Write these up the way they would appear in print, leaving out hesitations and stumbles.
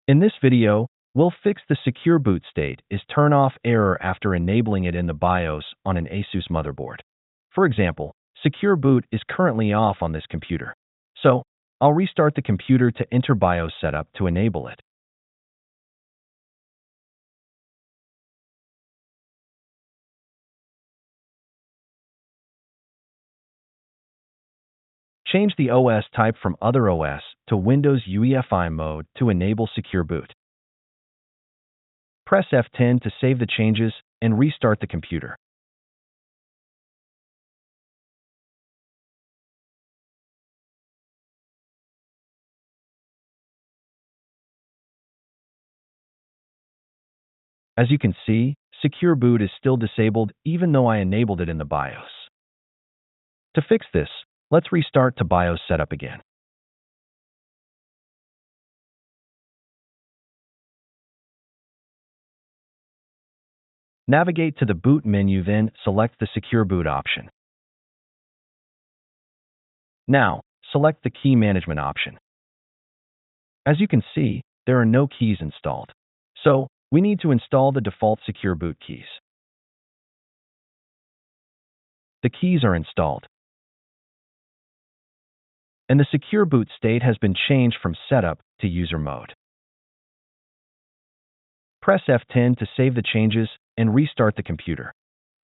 In this video, we'll fix the secure boot state is turn off error after enabling it in the BIOS on an ASUS motherboard. For example, secure boot is currently off on this computer. So, I'll restart the computer to enter BIOS setup to enable it. Change the OS type from Other OS to Windows UEFI mode to enable secure boot. Press F10 to save the changes and restart the computer. As you can see, secure boot is still disabled even though I enabled it in the BIOS. To fix this, let's restart to BIOS setup again. Navigate to the boot menu, then select the secure boot option. Now, select the key management option. As you can see, there are no keys installed. So, we need to install the default secure boot keys. The keys are installed, and the secure boot state has been changed from setup to user mode. Press F10 to save the changes and restart the computer.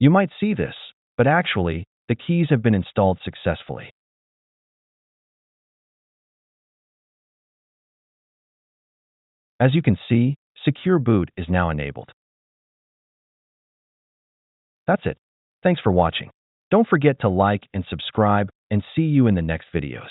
You might see this, but actually, the keys have been installed successfully. As you can see, secure boot is now enabled. That's it. Thanks for watching. Don't forget to like and subscribe, and see you in the next videos.